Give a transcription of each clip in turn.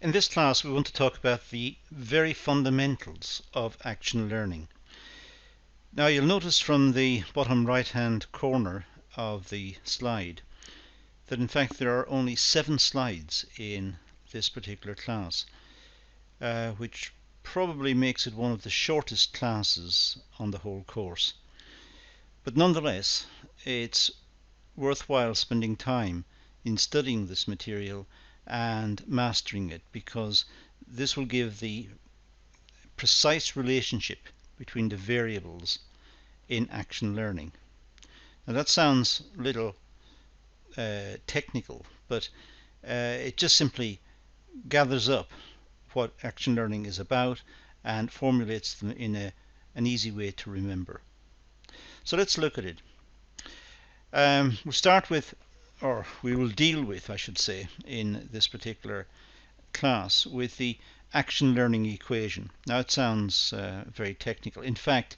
In this class we want to talk about the very fundamentals of action learning. Now you'll notice from the bottom right hand corner of the slide that in fact there are only 7 slides in this particular class, which probably makes it one of the shortest classes on the whole course. But nonetheless, it's worthwhile spending time in studying this material and mastering it, because this will give the precise relationship between the variables in action learning. Now that sounds a little technical, but it just simply gathers up what action learning is about and formulates them in an easy way to remember. So let's look at it. We'll start with, or we will deal with, I should say, in this particular class, with the action learning equation. Now it sounds very technical. In fact,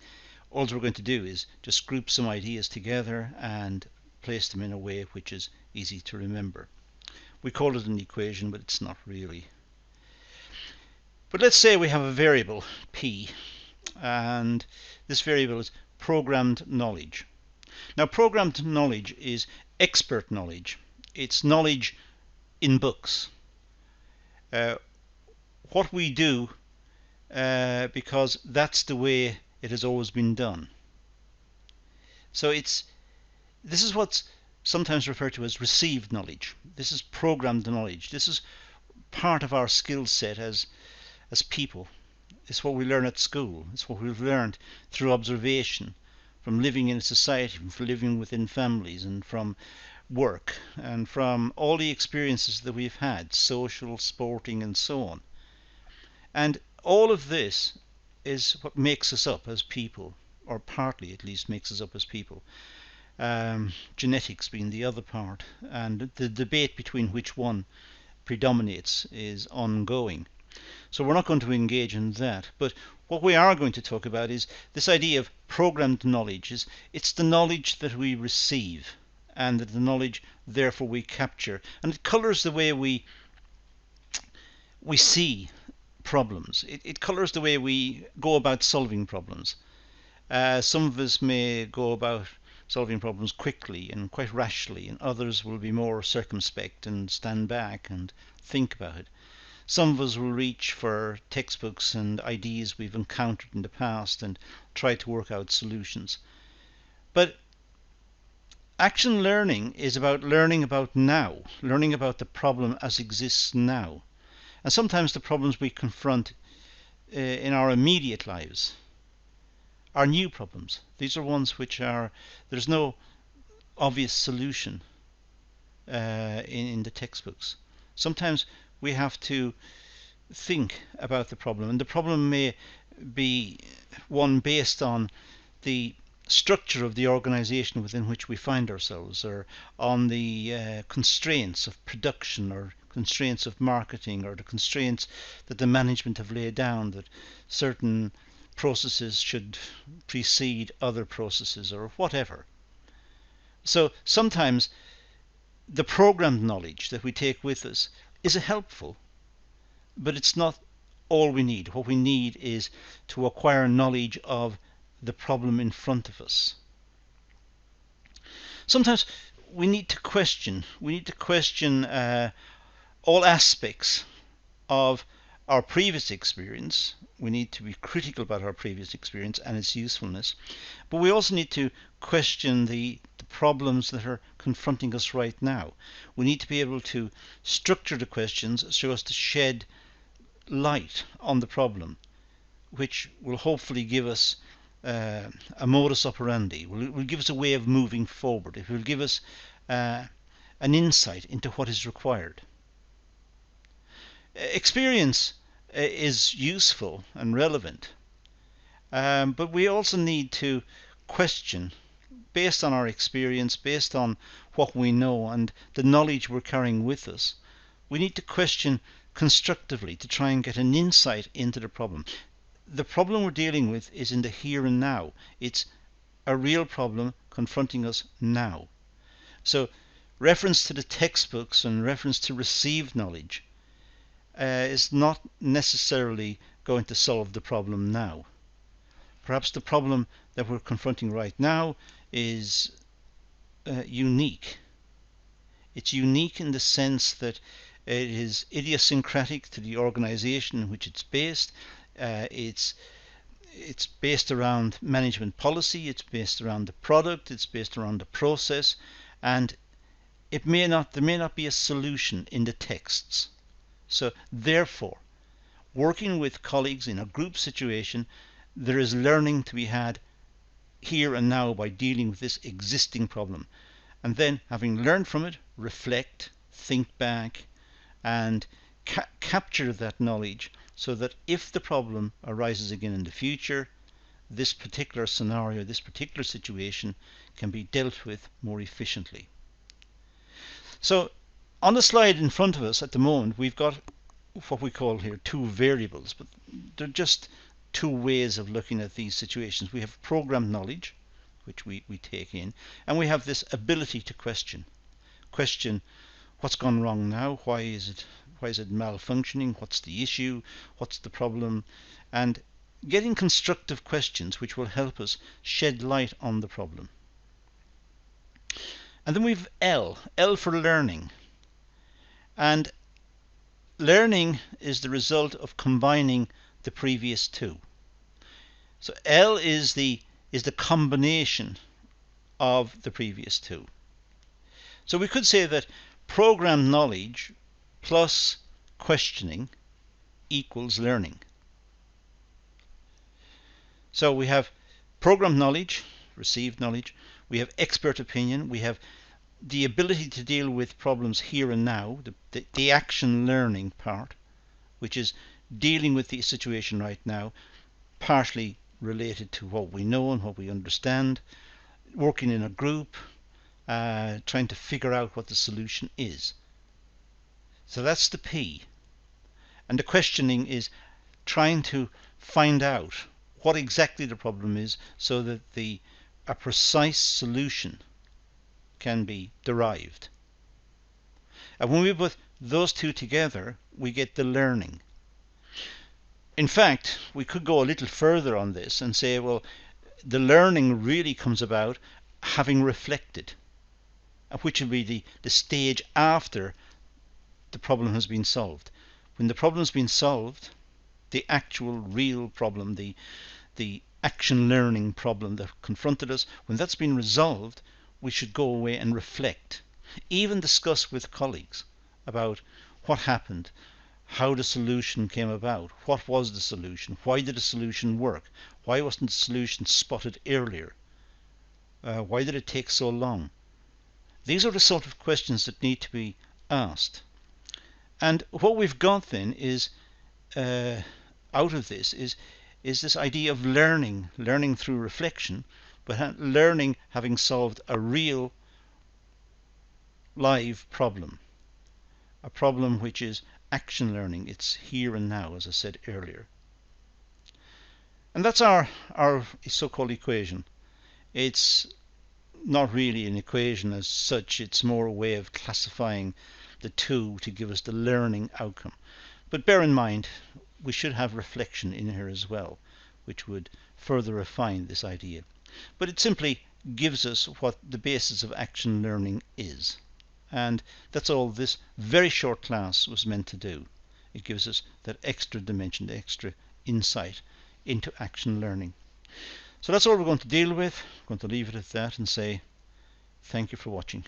all we're going to do is just group some ideas together and place them in a way which is easy to remember. We call it an equation, but it's not really. But let's say we have a variable p, and this variable is programmed knowledge. Now programmed knowledge is expert knowledge. It's knowledge in books. What we do because that's the way it has always been done. So this is what's sometimes referred to as received knowledge. This is programmed knowledge. This is part of our skill set as people. It's what we learn at school. It's what we've learned through observation, from living in a society, from living within families, and from work, and from all the experiences that we've had, social, sporting, and so on. And all of this is what makes us up as people, or partly at least makes us up as people. Genetics being the other part, and the debate between which one predominates is ongoing. So we're not going to engage in that, but what we are going to talk about is this idea of programmed knowledge. It's the knowledge that we receive, and the knowledge therefore we capture, and it colours the way we see problems. It colours the way we go about solving problems. Some of us may go about solving problems quickly and quite rashly, and others will be more circumspect and stand back and think about it. Some of us will reach for textbooks and ideas we've encountered in the past and try to work out solutions. But action learning is about learning about now, learning about the problem as it exists now. And sometimes the problems we confront in our immediate lives are new problems. These are ones which there's no obvious solution in the textbooks. Sometimes we have to think about the problem, and the problem may be one based on the structure of the organization within which we find ourselves, or on the constraints of production, or constraints of marketing, or the constraints that the management have laid down, that certain processes should precede other processes, or whatever. So sometimes the programmed knowledge that we take with us is helpful, but it's not all we need. What we need is to acquire knowledge of the problem in front of us. Sometimes we need to question. We need to question all aspects of our previous experience. We need to be critical about our previous experience and its usefulness, but we also need to question the problems that are confronting us right now. We need to be able to structure the questions so as to shed light on the problem, which will hopefully give us a modus operandi, will give us a way of moving forward. It will give us an insight into what is required. Experience is useful and relevant, but we also need to question, based on our experience, based on what we know and the knowledge we're carrying with us. We need to question constructively to try and get an insight into the problem. The problem we're dealing with is in the here and now. It's a real problem confronting us now. So reference to the textbooks and reference to received knowledge is not necessarily going to solve the problem now. Perhaps the problem that we're confronting right now is unique. It's unique in the sense that it is idiosyncratic to the organization in which it's based. It's based around management policy, it's based around the product, it's based around the process, and there may not be a solution in the texts. So therefore, working with colleagues in a group situation, there is learning to be had here and now by dealing with this existing problem. And then, having learned from it, reflect, think back, and capture that knowledge so that if the problem arises again in the future, this particular scenario, this particular situation can be dealt with more efficiently. So on the slide in front of us at the moment, we've got what we call here two variables, but they're just two ways of looking at these situations. We have programmed knowledge, which we take in, and we have this ability to question what's gone wrong now, why is it malfunctioning, what's the issue, what's the problem, and getting constructive questions which will help us shed light on the problem. And then we've L for learning. And learning is the result of combining the previous two. So L is the combination of the previous two. So we could say that programmed knowledge plus questioning equals learning. So we have programmed knowledge, received knowledge, we have expert opinion, we have the ability to deal with problems here and now, the action learning part, which is dealing with the situation right now, partially related to what we know and what we understand, working in a group, trying to figure out what the solution is. So that's the P. And the questioning is trying to find out what exactly the problem is so that a precise solution can be derived. And when we put those two together, we get the learning. In fact, we could go a little further on this and say, well, the learning really comes about having reflected, which will be the stage after the problem has been solved. When the problem has been solved, the actual real problem, the action learning problem that confronted us, when that's been resolved, we should go away and reflect, even discuss with colleagues about what happened, how the solution came about, what was the solution, why did the solution work, why wasn't the solution spotted earlier, why did it take so long. These are the sort of questions that need to be asked. And what we've got then is, out of this, is this idea of learning through reflection, but learning having solved a real live problem, a problem which is action learning. It's here and now, as I said earlier. And that's our so-called equation. It's not really an equation as such, it's more a way of classifying the two to give us the learning outcome. But bear in mind, we should have reflection in here as well, which would further refine this idea. But it simply gives us what the basis of action learning is. And that's all this very short class was meant to do. It gives us that extra dimension, the extra insight into action learning. So that's all we're going to deal with. I'm going to leave it at that and say thank you for watching.